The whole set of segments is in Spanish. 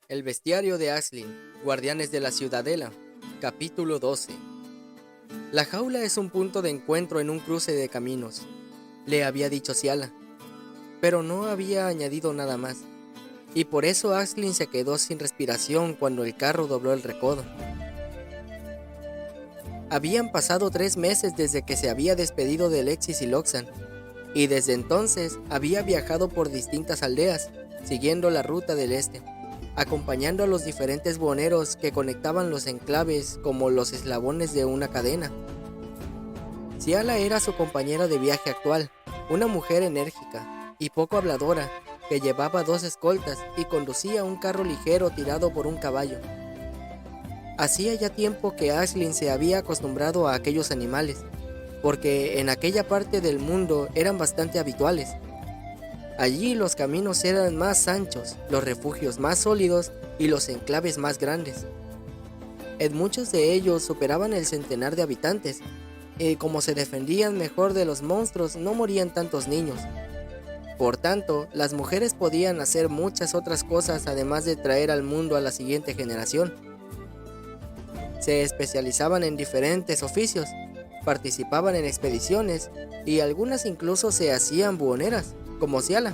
El bestiario de Aisling, Guardianes de la Ciudadela, capítulo 12. La jaula es un punto de encuentro en un cruce de caminos, le había dicho Ciala, pero no había añadido nada más, y por eso Aisling se quedó sin respiración cuando el carro dobló el recodo. Habían pasado 3 meses desde que se había despedido de Lexis y Loxan, y desde entonces había viajado por distintas aldeas, siguiendo la ruta del este, acompañando a los diferentes buhoneros que conectaban los enclaves como los eslabones de una cadena. Ciala era su compañera de viaje actual, una mujer enérgica y poco habladora, que llevaba 2 escoltas y conducía un carro ligero tirado por un caballo. Hacía ya tiempo que Aisling se había acostumbrado a aquellos animales, porque en aquella parte del mundo eran bastante habituales. Allí los caminos eran más anchos, los refugios más sólidos y los enclaves más grandes. En muchos de ellos superaban el centenar de habitantes, y como se defendían mejor de los monstruos, no morían tantos niños. Por tanto, las mujeres podían hacer muchas otras cosas además de traer al mundo a la siguiente generación. Se especializaban en diferentes oficios, participaban en expediciones y algunas incluso se hacían buhoneras, como Ciala.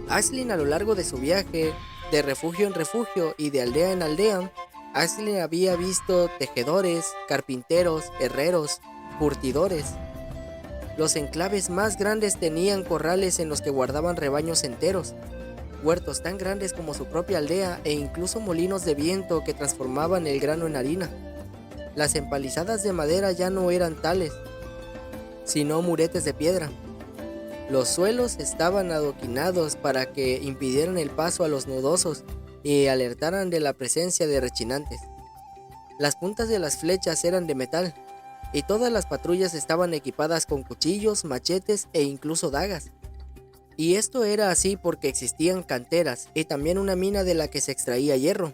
Aisling, a lo largo de su viaje, de refugio en refugio y de aldea en aldea, Aisling había visto tejedores, carpinteros, herreros, curtidores. Los enclaves más grandes tenían corrales en los que guardaban rebaños enteros, huertos tan grandes como su propia aldea e incluso molinos de viento que transformaban el grano en harina. Las empalizadas de madera ya no eran tales, sino muretes de piedra. Los suelos estaban adoquinados para que impidieran el paso a los nudosos y alertaran de la presencia de rechinantes. Las puntas de las flechas eran de metal, y todas las patrullas estaban equipadas con cuchillos, machetes e incluso dagas. Y esto era así porque existían canteras y también una mina de la que se extraía hierro.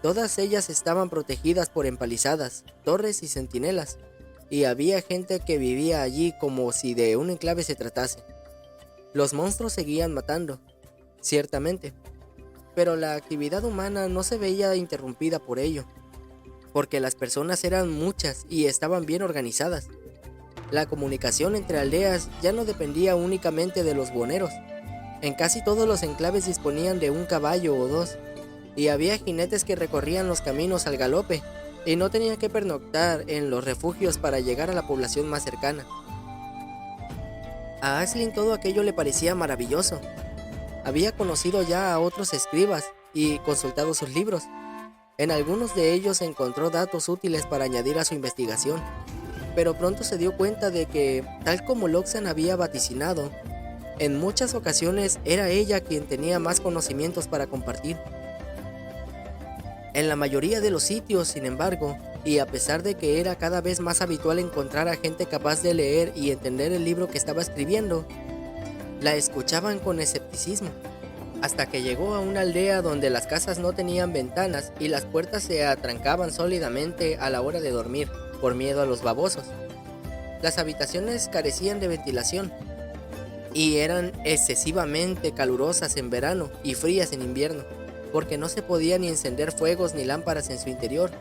Todas ellas estaban protegidas por empalizadas, torres y centinelas, y había gente que vivía allí como si de un enclave se tratase. Los monstruos seguían matando, ciertamente, pero la actividad humana no se veía interrumpida por ello, porque las personas eran muchas y estaban bien organizadas. La comunicación entre aldeas ya no dependía únicamente de los buhoneros. En casi todos los enclaves disponían de un caballo o dos, y había jinetes que recorrían los caminos al galope, y no tenían que pernoctar en los refugios para llegar a la población más cercana. A Aisling todo aquello le parecía maravilloso. Había conocido ya a otros escribas y consultado sus libros. En algunos de ellos encontró datos útiles para añadir a su investigación, pero pronto se dio cuenta de que, tal como Loxan había vaticinado, en muchas ocasiones era ella quien tenía más conocimientos para compartir. En la mayoría de los sitios, sin embargo, y a pesar de que era cada vez más habitual encontrar a gente capaz de leer y entender el libro que estaba escribiendo, la escuchaban con escepticismo, hasta que llegó a una aldea donde las casas no tenían ventanas y las puertas se atrancaban sólidamente a la hora de dormir, por miedo a los babosos. Las habitaciones carecían de ventilación, y eran excesivamente calurosas en verano y frías en invierno, porque no se podía ni encender fuegos ni lámparas en su interior,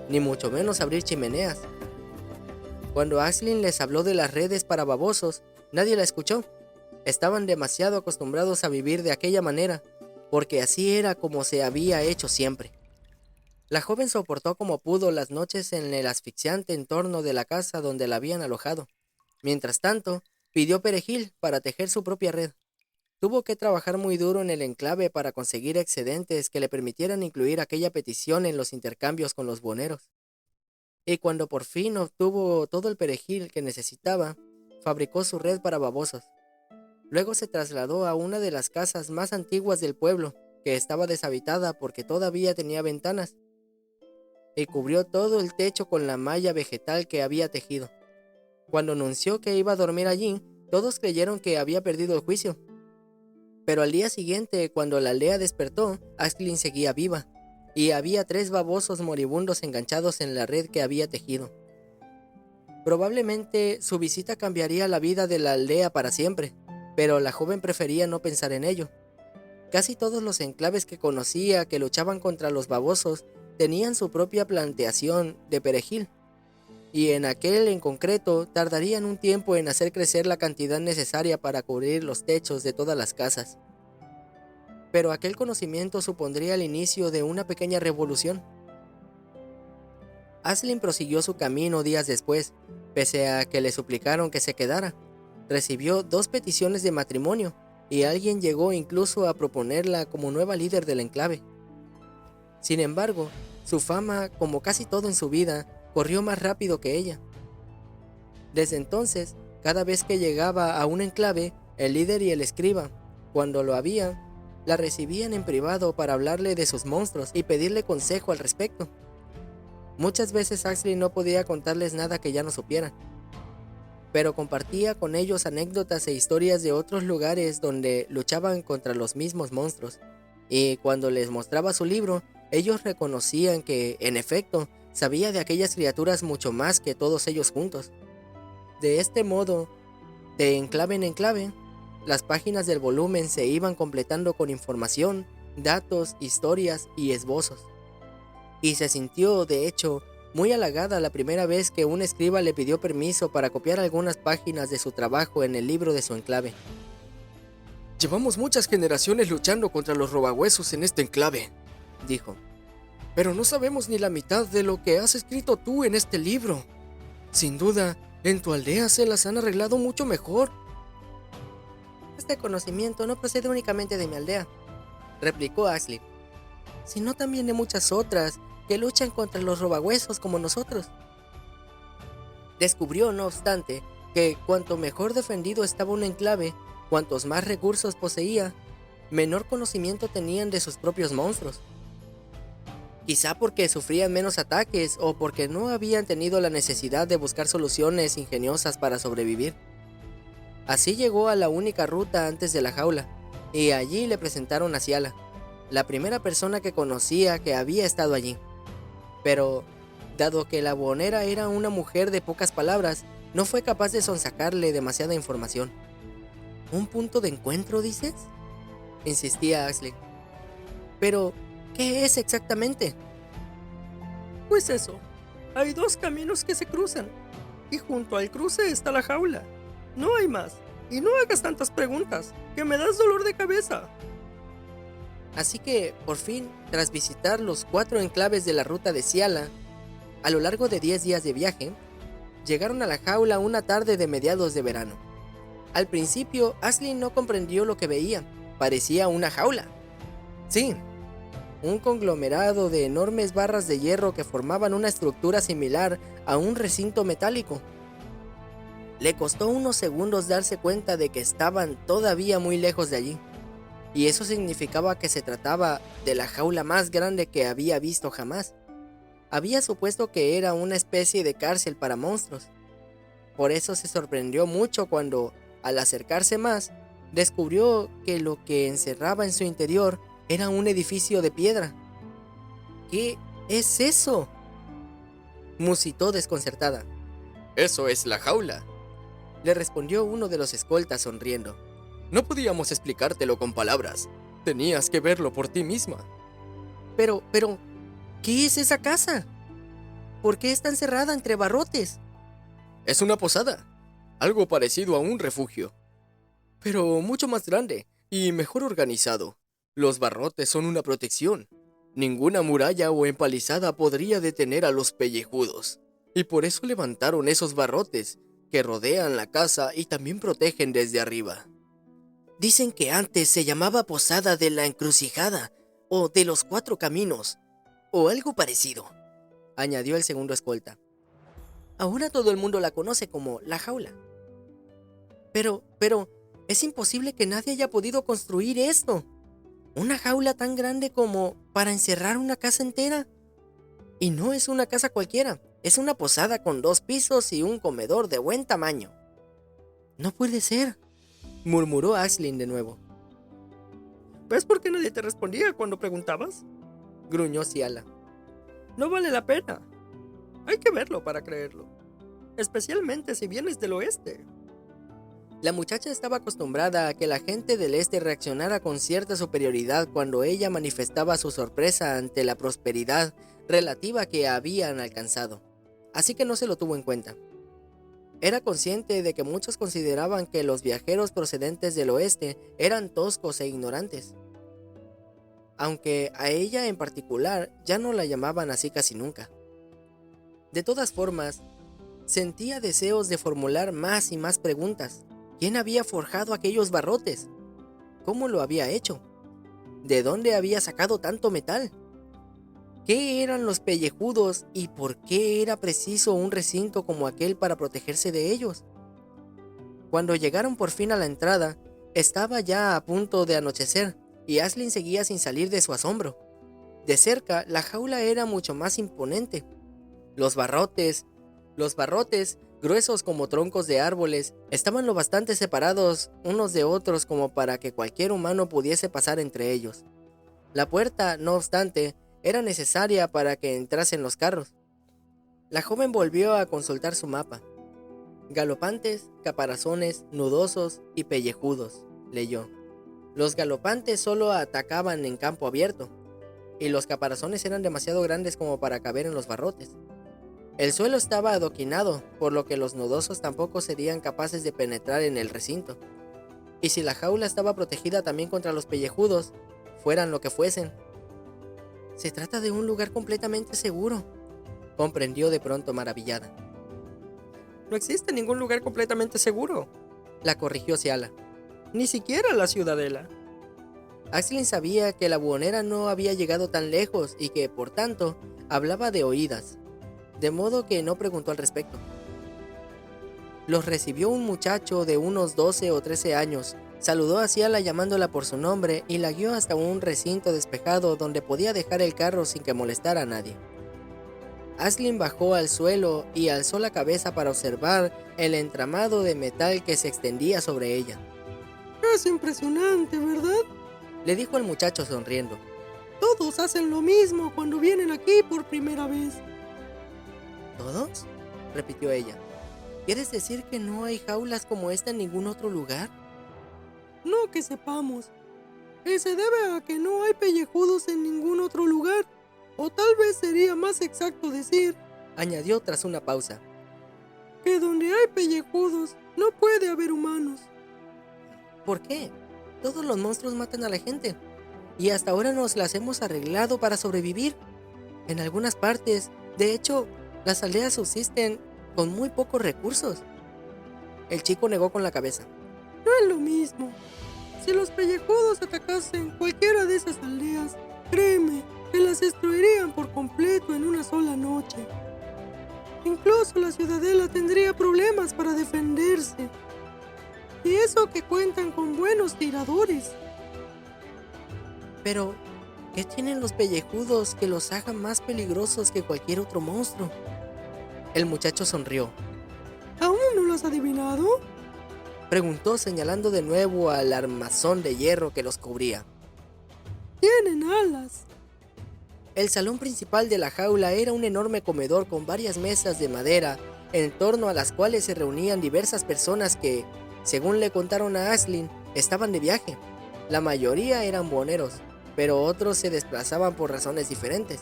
ni mucho menos abrir chimeneas. Cuando Aisling les habló de las redes para babosos, nadie la escuchó. Estaban demasiado acostumbrados a vivir de aquella manera, porque así era como se había hecho siempre. La joven soportó como pudo las noches en el asfixiante entorno de la casa donde la habían alojado. Mientras tanto, pidió perejil para tejer su propia red. Tuvo que trabajar muy duro en el enclave para conseguir excedentes que le permitieran incluir aquella petición en los intercambios con los buhoneros. Y cuando por fin obtuvo todo el perejil que necesitaba, fabricó su red para babosos. Luego se trasladó a una de las casas más antiguas del pueblo, que estaba deshabitada porque todavía tenía ventanas, y cubrió todo el techo con la malla vegetal que había tejido. Cuando anunció que iba a dormir allí, todos creyeron que había perdido el juicio. Pero al día siguiente, cuando la aldea despertó, Aisling seguía viva, y había 3 babosos moribundos enganchados en la red que había tejido. Probablemente su visita cambiaría la vida de la aldea para siempre, pero la joven prefería no pensar en ello. Casi todos los enclaves que conocía que luchaban contra los babosos tenían su propia plantación de perejil, y en aquel en concreto tardarían un tiempo en hacer crecer la cantidad necesaria para cubrir los techos de todas las casas. Pero aquel conocimiento supondría el inicio de una pequeña revolución. Aisling prosiguió su camino días después, pese a que le suplicaron que se quedara. Recibió 2 peticiones de matrimonio, y alguien llegó incluso a proponerla como nueva líder del enclave. Sin embargo, su fama, como casi todo en su vida, corrió más rápido que ella. Desde entonces, cada vez que llegaba a un enclave, el líder y el escriba, cuando lo había, la recibían en privado para hablarle de sus monstruos y pedirle consejo al respecto. Muchas veces Aisling no podía contarles nada que ya no supieran, pero compartía con ellos anécdotas e historias de otros lugares donde luchaban contra los mismos monstruos, y cuando les mostraba su libro, ellos reconocían que, en efecto, sabía de aquellas criaturas mucho más que todos ellos juntos. De este modo, de enclave en enclave, las páginas del volumen se iban completando con información, datos, historias y esbozos. Y se sintió, de hecho, muy halagada la primera vez que un escriba le pidió permiso para copiar algunas páginas de su trabajo en el libro de su enclave. «Llevamos muchas generaciones luchando contra los robahuesos en este enclave», dijo. «Pero no sabemos ni la mitad de lo que has escrito tú en este libro. Sin duda, en tu aldea se las han arreglado mucho mejor». «Este conocimiento no procede únicamente de mi aldea», replicó Aisling, «sino también de muchas otras que luchan contra los robahuesos como nosotros». Descubrió, no obstante, que cuanto mejor defendido estaba un enclave, cuantos más recursos poseía, menor conocimiento tenían de sus propios monstruos. Quizá porque sufrían menos ataques o porque no habían tenido la necesidad de buscar soluciones ingeniosas para sobrevivir. Así llegó a la única ruta antes de la jaula, y allí le presentaron a Ciala, la primera persona que conocía que había estado allí. Pero, dado que la buhonera era una mujer de pocas palabras, no fue capaz de sonsacarle demasiada información. «¿Un punto de encuentro, dices?», insistía Aisling. «Pero, ¿qué es exactamente?». «Pues eso, hay 2 caminos que se cruzan, y junto al cruce está la jaula. No hay más, y no hagas tantas preguntas, que me das dolor de cabeza». Así que, por fin, tras visitar los 4 enclaves de la ruta de Ciala, a lo largo de 10 días de viaje, llegaron a la jaula una tarde de mediados de verano. Al principio, Aisling no comprendió lo que veía. Parecía una jaula. Sí, un conglomerado de enormes barras de hierro que formaban una estructura similar a un recinto metálico. Le costó unos segundos darse cuenta de que estaban todavía muy lejos de allí, y eso significaba que se trataba de la jaula más grande que había visto jamás. Había supuesto que era una especie de cárcel para monstruos. Por eso se sorprendió mucho cuando, al acercarse más, descubrió que lo que encerraba en su interior era un edificio de piedra. «¿Qué es eso?», musitó desconcertada. «Eso es la jaula», le respondió uno de los escoltas sonriendo. «No podíamos explicártelo con palabras. Tenías que verlo por ti misma». Pero, ¿qué es esa casa? ¿Por qué está encerrada entre barrotes? «Es una posada, algo parecido a un refugio, pero mucho más grande y mejor organizado. Los barrotes son una protección. Ninguna muralla o empalizada podría detener a los pellejudos, y por eso levantaron esos barrotes que rodean la casa y también protegen desde arriba». «Dicen que antes se llamaba Posada de la Encrucijada, o de los 4 Caminos, o algo parecido», añadió el segundo escolta. «Ahora todo el mundo la conoce como la jaula». Pero, es imposible que nadie haya podido construir esto. ¿Una jaula tan grande como para encerrar una casa entera? Y no es una casa cualquiera, es una posada con 2 pisos y un comedor de buen tamaño». «No puede ser», murmuró Aisling de nuevo. «¿Ves por qué nadie te respondía cuando preguntabas?», gruñó Ciala. «No vale la pena. Hay que verlo para creerlo, especialmente si vienes del oeste». La muchacha estaba acostumbrada a que la gente del este reaccionara con cierta superioridad cuando ella manifestaba su sorpresa ante la prosperidad relativa que habían alcanzado, así que no se lo tuvo en cuenta. Era consciente de que muchos consideraban que los viajeros procedentes del oeste eran toscos e ignorantes, aunque a ella en particular ya no la llamaban así casi nunca. De todas formas, sentía deseos de formular más y más preguntas. ¿Quién había forjado aquellos barrotes? ¿Cómo lo había hecho? ¿De dónde había sacado tanto metal? ¿Qué eran los pellejudos y por qué era preciso un recinto como aquel para protegerse de ellos? Cuando llegaron por fin a la entrada, estaba ya a punto de anochecer y Aisling seguía sin salir de su asombro. De cerca, la jaula era mucho más imponente. Los barrotes, gruesos como troncos de árboles, estaban lo bastante separados unos de otros como para que cualquier humano pudiese pasar entre ellos. La puerta, no obstante, era necesaria para que entrasen los carros. La joven volvió a consultar su mapa. Galopantes, caparazones, nudosos y pellejudos, leyó. Los galopantes solo atacaban en campo abierto, y los caparazones eran demasiado grandes como para caber en los barrotes. El suelo estaba adoquinado, por lo que los nudosos tampoco serían capaces de penetrar en el recinto. Y si la jaula estaba protegida también contra los pellejudos, fueran lo que fuesen. Se trata de un lugar completamente seguro, comprendió de pronto maravillada. No existe ningún lugar completamente seguro, la corrigió Ciala. Ni siquiera la ciudadela. Aisling sabía que la buhonera no había llegado tan lejos y que, por tanto, hablaba de oídas, de modo que no preguntó al respecto. Los recibió un muchacho de unos 12 o 13 años, saludó a Ciala llamándola por su nombre y la guió hasta un recinto despejado donde podía dejar el carro sin que molestara a nadie. Aisling bajó al suelo y alzó la cabeza para observar el entramado de metal que se extendía sobre ella. Es impresionante, ¿verdad?, le dijo el muchacho sonriendo. Todos hacen lo mismo cuando vienen aquí por primera vez. ¿Todos?, repitió ella. ¿Quieres decir que no hay jaulas como esta en ningún otro lugar? No que sepamos. Se debe a que no hay pellejudos en ningún otro lugar. O tal vez sería más exacto decir, añadió tras una pausa, que donde hay pellejudos no puede haber humanos. ¿Por qué? Todos los monstruos matan a la gente, y hasta ahora nos las hemos arreglado para sobrevivir. En algunas partes, de hecho, las aldeas subsisten con muy pocos recursos. El chico negó con la cabeza. No es lo mismo. Si los pellejudos atacasen cualquiera de esas aldeas, créeme, que las destruirían por completo en una sola noche. Incluso la ciudadela tendría problemas para defenderse. Y eso que cuentan con buenos tiradores. Pero, ¿qué tienen los pellejudos que los hagan más peligrosos que cualquier otro monstruo? El muchacho sonrió. ¿Aún no lo has adivinado?, preguntó señalando de nuevo al armazón de hierro que los cubría. Tienen alas. El salón principal de la jaula era un enorme comedor con varias mesas de madera, en torno a las cuales se reunían diversas personas que, según le contaron a Aisling, estaban de viaje. La mayoría eran buhoneros, pero otros se desplazaban por razones diferentes.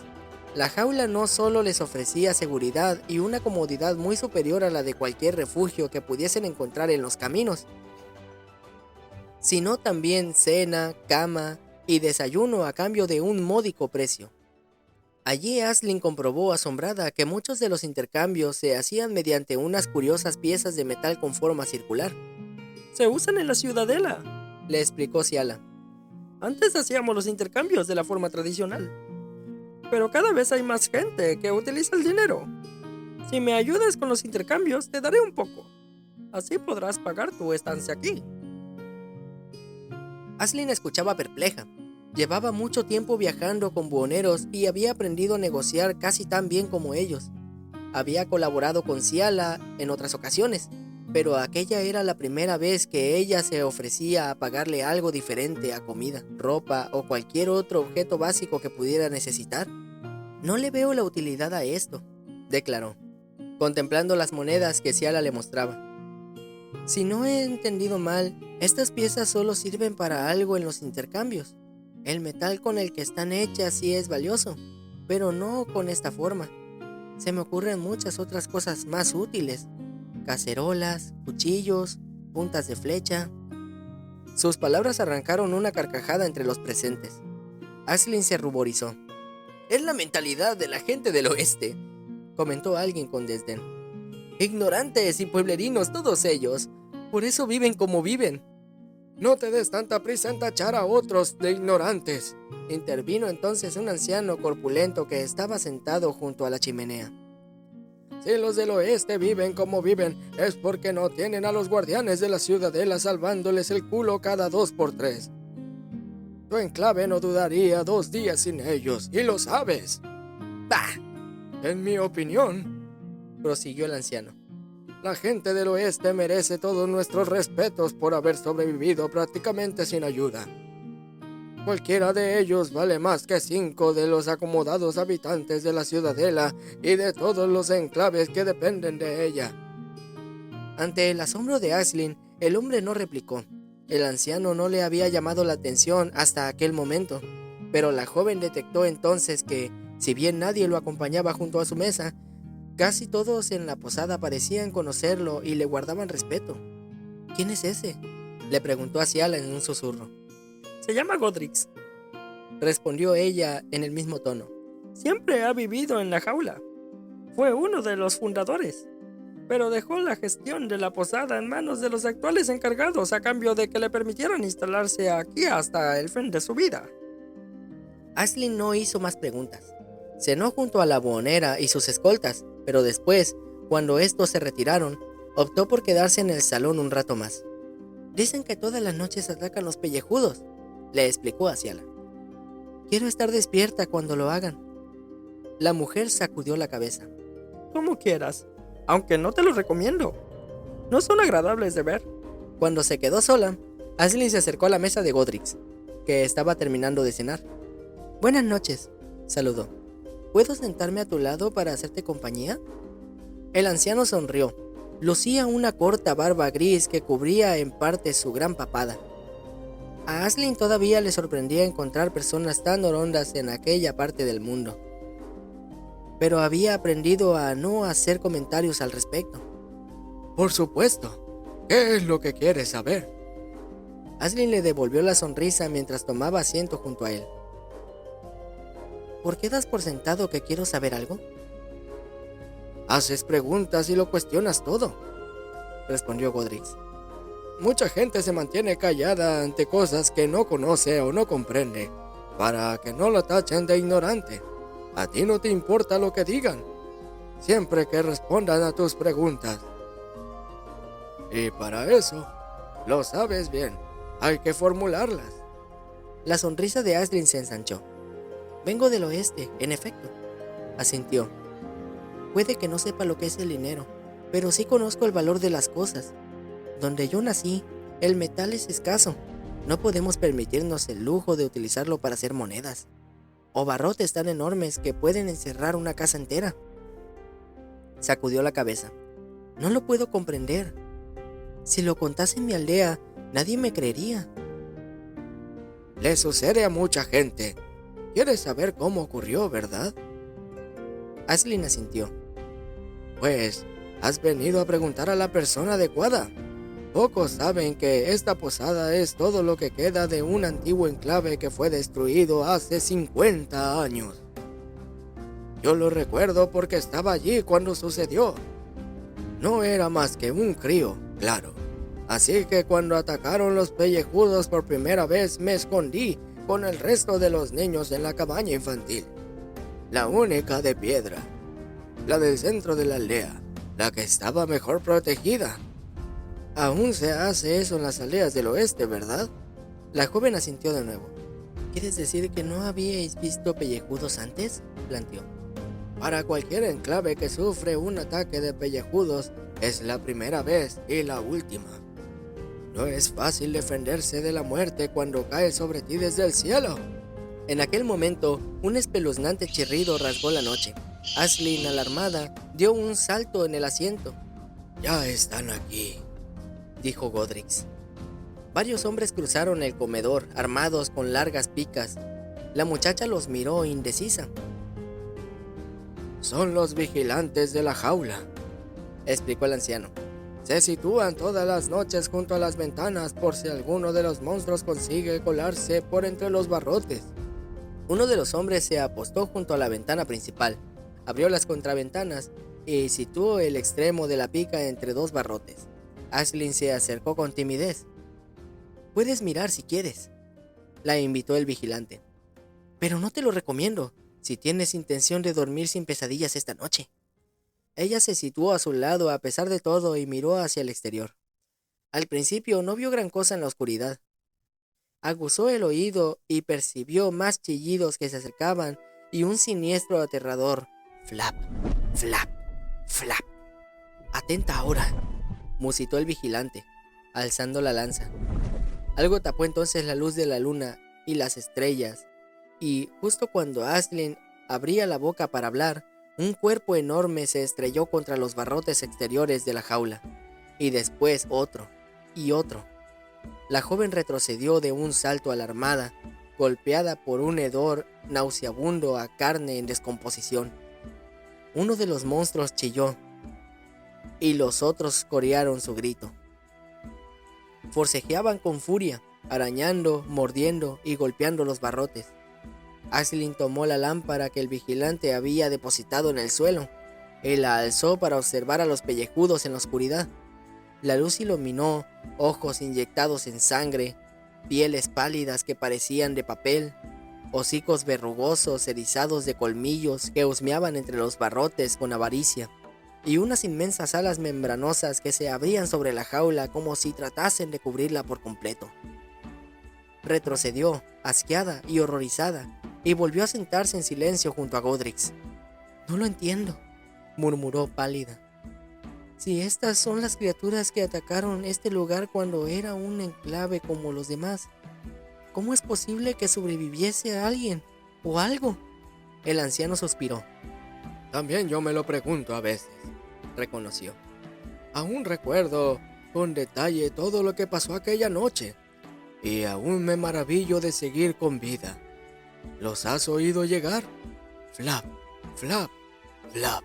La jaula no solo les ofrecía seguridad y una comodidad muy superior a la de cualquier refugio que pudiesen encontrar en los caminos, sino también cena, cama y desayuno a cambio de un módico precio. Allí Aisling comprobó asombrada que muchos de los intercambios se hacían mediante unas curiosas piezas de metal con forma circular. Se usan en la ciudadela, le explicó Ciala. Antes hacíamos los intercambios de la forma tradicional, pero cada vez hay más gente que utiliza el dinero. Si me ayudas con los intercambios, te daré un poco. Así podrás pagar tu estancia aquí. Aisling escuchaba perpleja. Llevaba mucho tiempo viajando con buhoneros y había aprendido a negociar casi tan bien como ellos. Había colaborado con Ciala en otras ocasiones, pero aquella era la primera vez que ella se ofrecía a pagarle algo diferente a comida, ropa o cualquier otro objeto básico que pudiera necesitar. No le veo la utilidad a esto, declaró, contemplando las monedas que Ciala le mostraba. Si no he entendido mal, estas piezas solo sirven para algo en los intercambios. El metal con el que están hechas sí es valioso, pero no con esta forma. Se me ocurren muchas otras cosas más útiles. Cacerolas, cuchillos, puntas de flecha. Sus palabras arrancaron una carcajada entre los presentes. Aisling se ruborizó. «Es la mentalidad de la gente del oeste», comentó alguien con desdén. «Ignorantes y pueblerinos todos ellos. Por eso viven como viven». «No te des tanta prisa en tachar a otros de ignorantes», intervino entonces un anciano corpulento que estaba sentado junto a la chimenea. «Si los del oeste viven como viven, es porque no tienen a los guardianes de la ciudadela salvándoles el culo cada 2 por 3. Tu enclave no dudaría 2 días sin ellos, y lo sabes». «Bah», «En mi opinión», prosiguió el anciano, «la gente del oeste merece todos nuestros respetos por haber sobrevivido prácticamente sin ayuda. Cualquiera de ellos vale más que 5 de los acomodados habitantes de la ciudadela y de todos los enclaves que dependen de ella». Ante el asombro de Aisling, el hombre no replicó. El anciano no le había llamado la atención hasta aquel momento, pero la joven detectó entonces que, si bien nadie lo acompañaba junto a su mesa, casi todos en la posada parecían conocerlo y le guardaban respeto. «¿Quién es ese?», le preguntó a Ciala en un susurro. Se llama Godrix», respondió ella en el mismo tono. «Siempre ha vivido en la jaula. Fue uno de los fundadores, pero dejó la gestión de la posada en manos de los actuales encargados a cambio de que le permitieran instalarse aquí hasta el fin de su vida». Aisling no hizo más preguntas. Cenó junto a la buhonera y sus escoltas, pero después, cuando estos se retiraron, optó por quedarse en el salón un rato más. «Dicen que todas las noches atacan los pellejudos», le explicó a Ciala. «Quiero estar despierta cuando lo hagan». La mujer sacudió la cabeza. «Como quieras, aunque no te lo recomiendo. No son agradables de ver». Cuando se quedó sola, Aisling se acercó a la mesa de Godrix, que estaba terminando de cenar. «Buenas noches», saludó. «¿Puedo sentarme a tu lado para hacerte compañía?». El anciano sonrió. Lucía una corta barba gris que cubría en parte su gran papada. A Aisling todavía le sorprendía encontrar personas tan orondas en aquella parte del mundo, pero había aprendido a no hacer comentarios al respecto. «Por supuesto. ¿Qué es lo que quieres saber?». Aisling le devolvió la sonrisa mientras tomaba asiento junto a él. «¿Por qué das por sentado que quiero saber algo?». «Haces preguntas y lo cuestionas todo», respondió Godrix. «Mucha gente se mantiene callada ante cosas que no conoce o no comprende, para que no lo tachen de ignorante. A ti no te importa lo que digan, siempre que respondan a tus preguntas. Y para eso, lo sabes bien, hay que formularlas». La sonrisa de Aisling se ensanchó. «Vengo del oeste, en efecto», asintió. «Puede que no sepa lo que es el dinero, pero sí conozco el valor de las cosas. Donde yo nací, el metal es escaso. No podemos permitirnos el lujo de utilizarlo para hacer monedas. O barrotes tan enormes que pueden encerrar una casa entera». Sacudió la cabeza. «No lo puedo comprender. Si lo contase en mi aldea, nadie me creería». «Le sucede a mucha gente. ¿Quieres saber cómo ocurrió, verdad?». Aisling asintió. «Pues, has venido a preguntar a la persona adecuada. Pocos saben que esta posada es todo lo que queda de un antiguo enclave que fue destruido hace 50 años. Yo lo recuerdo porque estaba allí cuando sucedió. No era más que un crío, claro. Así que cuando atacaron los pellejudos por primera vez me escondí con el resto de los niños en la cabaña infantil. La única de piedra. La del centro de la aldea. La que estaba mejor protegida. Aún se hace eso en las aldeas del oeste, ¿verdad?». La joven asintió de nuevo. «¿Quieres decir que no habíais visto pellejudos antes?», planteó. «Para cualquier enclave que sufre un ataque de pellejudos, es la primera vez y la última. No es fácil defenderse de la muerte cuando cae sobre ti desde el cielo». En aquel momento, un espeluznante chirrido rasgó la noche. Aisling, alarmada, dio un salto en el asiento. «Ya están aquí». dijo Godrix. Varios hombres cruzaron el comedor, armados con largas picas. La muchacha los miró indecisa. Son los vigilantes de la jaula, explicó el anciano. Se sitúan todas las noches junto a las ventanas por si alguno de los monstruos consigue colarse por entre los barrotes. Uno de los hombres se apostó junto a la ventana principal, abrió las contraventanas y situó el extremo de la pica entre dos barrotes. Aisling se acercó con timidez. «Puedes mirar si quieres», la invitó el vigilante. «Pero no te lo recomiendo, si tienes intención de dormir sin pesadillas esta noche». Ella se situó a su lado a pesar de todo y miró hacia el exterior. Al principio no vio gran cosa en la oscuridad. Aguzó el oído y percibió más chillidos que se acercaban y un siniestro aterrador. «Flap, flap, flap». «Atenta ahora», musitó el vigilante, alzando la lanza. Algo tapó entonces la luz de la luna y las estrellas, y justo cuando Aisling abría la boca para hablar, un cuerpo enorme se estrelló contra los barrotes exteriores de la jaula, y después otro, y otro. La joven retrocedió de un salto alarmada, golpeada por un hedor nauseabundo a carne en descomposición. Uno de los monstruos chilló, y los otros corearon su grito. Forcejeaban con furia, arañando, mordiendo y golpeando los barrotes. Aisling tomó la lámpara que el vigilante había depositado en el suelo y la alzó para observar a los pellejudos en la oscuridad. La luz iluminó ojos inyectados en sangre, pieles pálidas que parecían de papel, hocicos verrugosos erizados de colmillos que husmeaban entre los barrotes con avaricia, y unas inmensas alas membranosas que se abrían sobre la jaula como si tratasen de cubrirla por completo. Retrocedió, asqueada y horrorizada, y volvió a sentarse en silencio junto a Godrix. «No lo entiendo», murmuró pálida. «Si estas son las criaturas que atacaron este lugar cuando era un enclave como los demás, ¿cómo es posible que sobreviviese a alguien o algo?» El anciano suspiró. «También yo me lo pregunto a veces», reconoció. «Aún recuerdo con detalle todo lo que pasó aquella noche, y aún me maravillo de seguir con vida. ¿Los has oído llegar? Flap, flap, flap.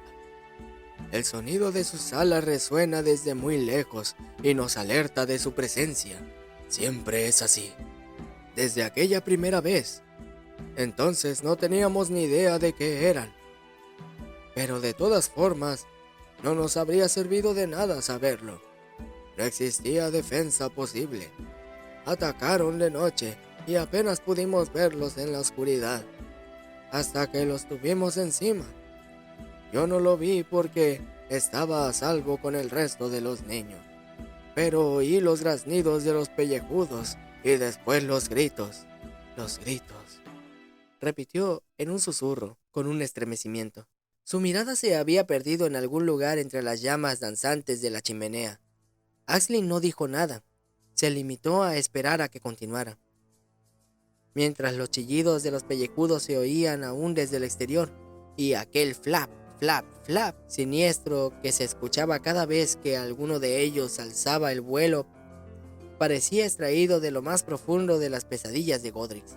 El sonido de sus alas resuena desde muy lejos y nos alerta de su presencia. Siempre es así. Desde aquella primera vez. Entonces no teníamos ni idea de qué eran. Pero de todas formas, no nos habría servido de nada saberlo. No existía defensa posible. Atacaron de noche y apenas pudimos verlos en la oscuridad, hasta que los tuvimos encima. Yo no lo vi porque estaba a salvo con el resto de los niños, pero oí los graznidos de los pellejudos y después los gritos, repitió en un susurro con un estremecimiento. Su mirada se había perdido en algún lugar entre las llamas danzantes de la chimenea. Aisling no dijo nada, se limitó a esperar a que continuara. Mientras los chillidos de los pellejudos se oían aún desde el exterior, y aquel flap, flap, flap siniestro que se escuchaba cada vez que alguno de ellos alzaba el vuelo, parecía extraído de lo más profundo de las pesadillas de Godrix.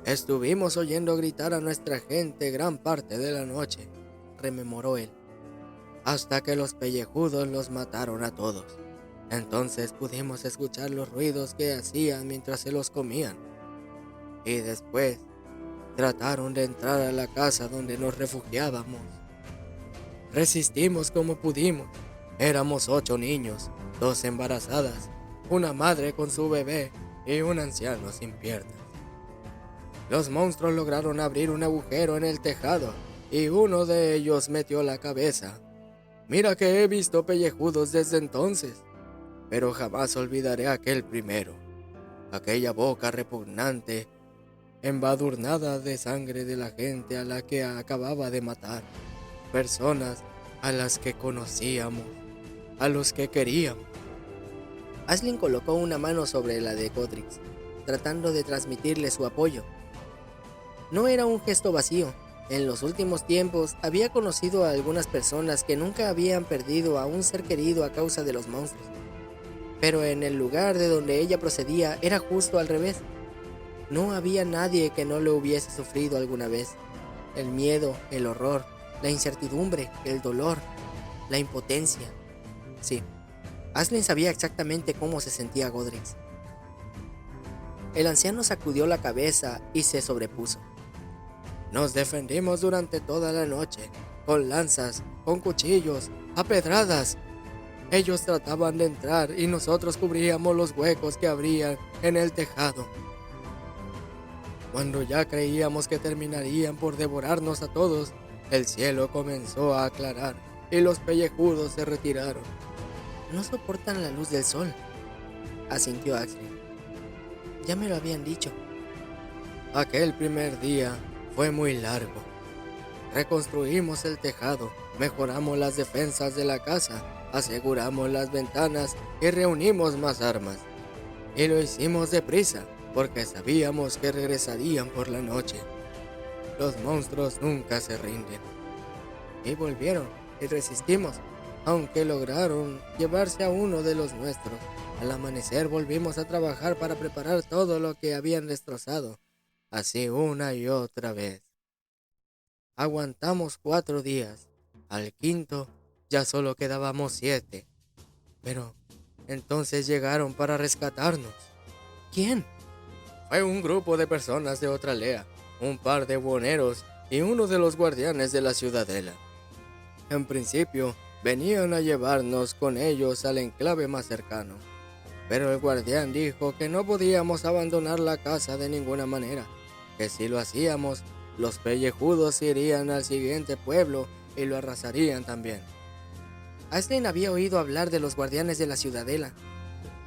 «Estuvimos oyendo gritar a nuestra gente gran parte de la noche», rememoró él, «hasta que los pellejudos los mataron a todos. Entonces pudimos escuchar los ruidos que hacían mientras se los comían. Y después trataron de entrar a la casa donde nos refugiábamos. Resistimos como pudimos. Éramos 8 niños, 2 embarazadas, una madre con su bebé y un anciano sin piernas. Los monstruos lograron abrir un agujero en el tejado y uno de ellos metió la cabeza. Mira que he visto pellejudos desde entonces, pero jamás olvidaré aquel primero. Aquella boca repugnante, embadurnada de sangre de la gente a la que acababa de matar. Personas a las que conocíamos, a los que queríamos». Aisling colocó una mano sobre la de Godrix, tratando de transmitirle su apoyo. No era un gesto vacío. En los últimos tiempos había conocido a algunas personas que nunca habían perdido a un ser querido a causa de los monstruos. Pero en el lugar de donde ella procedía era justo al revés. No había nadie que no lo hubiese sufrido alguna vez. El miedo, el horror, la incertidumbre, el dolor, la impotencia. Sí, Aisling sabía exactamente cómo se sentía Godrix. El anciano sacudió la cabeza y se sobrepuso. Nos defendimos durante toda la noche, con lanzas, con cuchillos, a pedradas. Ellos trataban de entrar y nosotros cubríamos los huecos que habría en el tejado. Cuando ya creíamos que terminarían por devorarnos a todos, el cielo comenzó a aclarar y los pellejudos se retiraron. No soportan la luz del sol, asintió Aisling. Ya me lo habían dicho. Aquel primer día fue muy largo. Reconstruimos el tejado, mejoramos las defensas de la casa, aseguramos las ventanas y reunimos más armas. Y lo hicimos deprisa, porque sabíamos que regresarían por la noche. Los monstruos nunca se rinden. Y volvieron, y resistimos, aunque lograron llevarse a uno de los nuestros. Al amanecer volvimos a trabajar para preparar todo lo que habían destrozado, así una y otra vez. Aguantamos 4 días, al quinto ya solo quedábamos 7, pero entonces llegaron para rescatarnos. ¿Quién? Fue un grupo de personas de otra aldea, un par de buhoneros y uno de los guardianes de la ciudadela. En principio, venían a llevarnos con ellos al enclave más cercano, pero el guardián dijo que no podíamos abandonar la casa de ninguna manera, que si lo hacíamos, los pellejudos irían al siguiente pueblo y lo arrasarían también. Aisling había oído hablar de los guardianes de la ciudadela.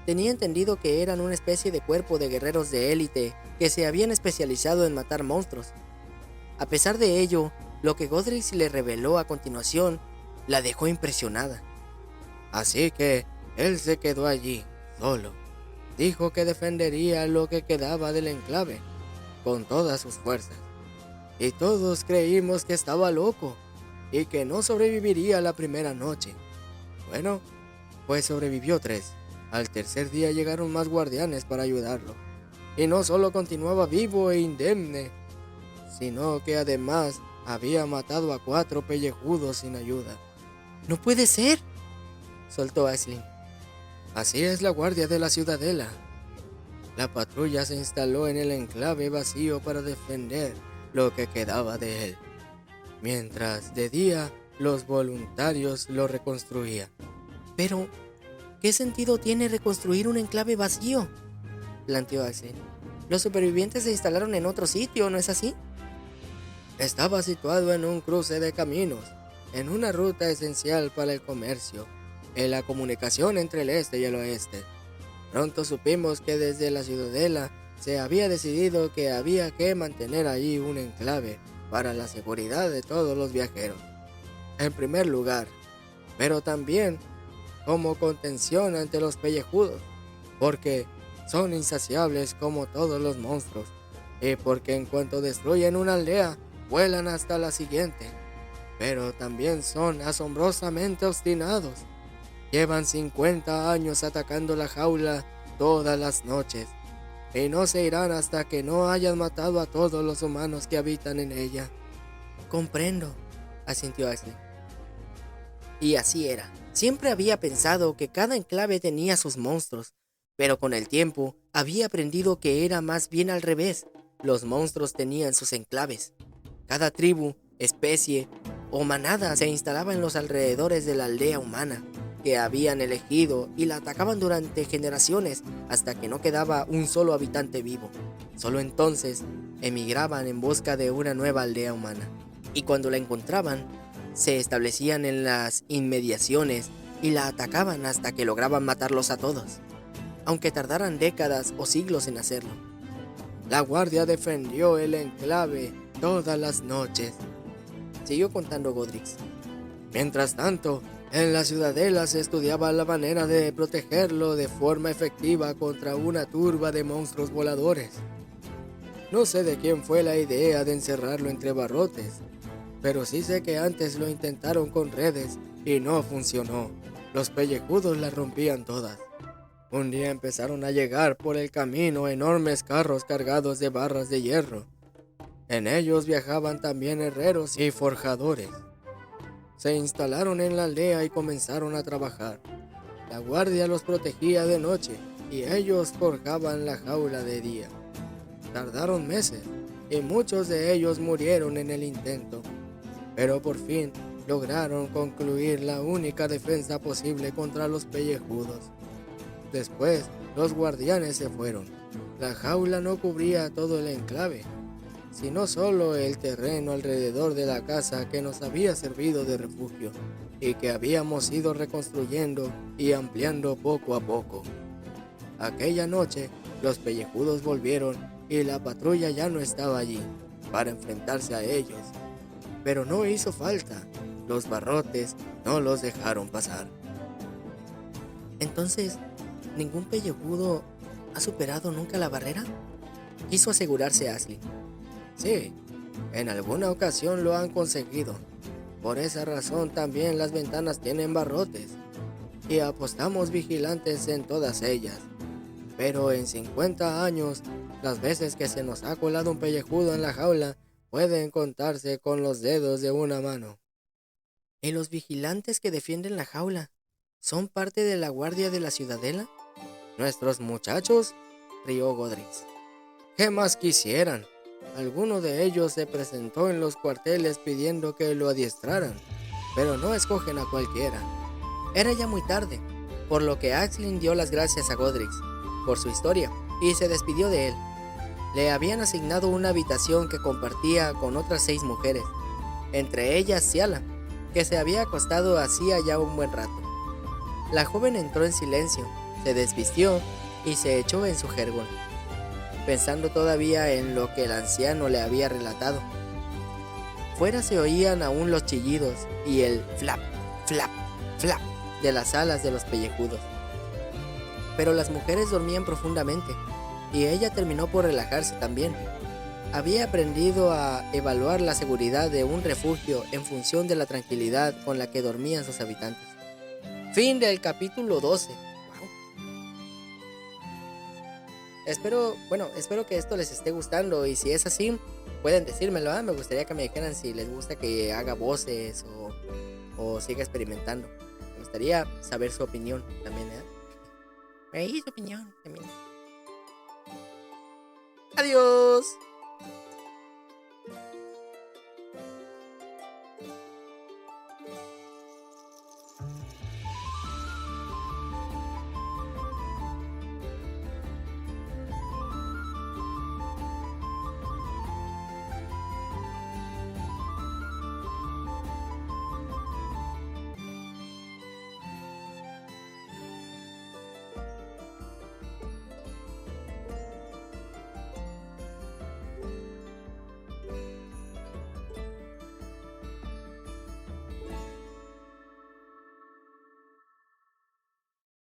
Tenía entendido que eran una especie de cuerpo de guerreros de élite que se habían especializado en matar monstruos. A pesar de ello, lo que Godrix le reveló a continuación la dejó impresionada. Así que él se quedó allí, solo. Dijo que defendería lo que quedaba del enclave, con todas sus fuerzas. Y todos creímos que estaba loco, y que no sobreviviría la primera noche. Bueno, pues sobrevivió 3. Al tercer día llegaron más guardianes para ayudarlo. Y no solo continuaba vivo e indemne, sino que además había matado a 4 pellejudos sin ayuda. ¡No puede ser!, soltó Aisling. Así es la guardia de la ciudadela. La patrulla se instaló en el enclave vacío para defender lo que quedaba de él, mientras de día los voluntarios lo reconstruían. Pero, ¿qué sentido tiene reconstruir un enclave vacío?, planteó Aisling. Los supervivientes se instalaron en otro sitio, ¿no es así? Estaba situado en un cruce de caminos, en una ruta esencial para el comercio, en la comunicación entre el este y el oeste. Pronto supimos que desde la ciudadela se había decidido que había que mantener allí un enclave para la seguridad de todos los viajeros. En primer lugar, pero también como contención ante los pellejudos, porque son insaciables como todos los monstruos, y porque en cuanto destruyen una aldea, vuelan hasta la siguiente. Pero también son asombrosamente obstinados. Llevan 50 años atacando la jaula todas las noches, y no se irán hasta que no hayan matado a todos los humanos que habitan en ella. Comprendo, asintió Aisling. Y así era. Siempre había pensado que cada enclave tenía sus monstruos, pero con el tiempo había aprendido que era más bien al revés. Los monstruos tenían sus enclaves. Cada tribu, especie o manada se instalaba en los alrededores de la aldea humana que habían elegido y la atacaban durante generaciones hasta que no quedaba un solo habitante vivo. Solo entonces emigraban en busca de una nueva aldea humana, y cuando la encontraban, se establecían en las inmediaciones y la atacaban hasta que lograban matarlos a todos, aunque tardaran décadas o siglos en hacerlo. La guardia defendió el enclave todas las noches, siguió contando Godrix. Mientras tanto, en la ciudadela se estudiaba la manera de protegerlo de forma efectiva contra una turba de monstruos voladores. No sé de quién fue la idea de encerrarlo entre barrotes, pero sí sé que antes lo intentaron con redes y no funcionó. Los pellejudos las rompían todas. Un día empezaron a llegar por el camino enormes carros cargados de barras de hierro. En ellos viajaban también herreros y forjadores. Se instalaron en la aldea y comenzaron a trabajar. La guardia los protegía de noche y ellos forjaban la jaula de día. Tardaron meses y muchos de ellos murieron en el intento, pero por fin lograron concluir la única defensa posible contra los pellejudos. Después, los guardianes se fueron. La jaula no cubría todo el enclave, sino solo el terreno alrededor de la casa que nos había servido de refugio y que habíamos ido reconstruyendo y ampliando poco a poco. Aquella noche, los pellejudos volvieron y la patrulla ya no estaba allí para enfrentarse a ellos. Pero no hizo falta. Los barrotes no los dejaron pasar. Entonces, ¿ningún pellejudo ha superado nunca la barrera? Quiso asegurarse Ashley. Sí, en alguna ocasión lo han conseguido. Por esa razón también las ventanas tienen barrotes. Y apostamos vigilantes en todas ellas. Pero en 50 años, las veces que se nos ha colado un pellejudo en la jaula pueden contarse con los dedos de una mano. ¿Y los vigilantes que defienden la jaula son parte de la guardia de la ciudadela? ¿Nuestros muchachos? Rió Godrix. ¿Qué más quisieran? Alguno de ellos se presentó en los cuarteles pidiendo que lo adiestraran, pero no escogen a cualquiera. Era ya muy tarde, por lo que Axlin dio las gracias a Godrix por su historia y se despidió de él. Le habían asignado una habitación que compartía con otras 6 mujeres, entre ellas Ciala, que se había acostado hacía ya un buen rato. La joven entró en silencio, se desvistió y se echó en su jergón, pensando todavía en lo que el anciano le había relatado. Fuera se oían aún los chillidos y el flap, flap, flap de las alas de los pellejudos. Pero las mujeres dormían profundamente y ella terminó por relajarse también. Había aprendido a evaluar la seguridad de un refugio en función de la tranquilidad con la que dormían sus habitantes. Fin del capítulo 12. Wow. Espero que esto les esté gustando y si es así, pueden decírmelo. Me gustaría que me dijeran si les gusta que haga voces o siga experimentando. Me gustaría saber su opinión también, su opinión también. Adiós.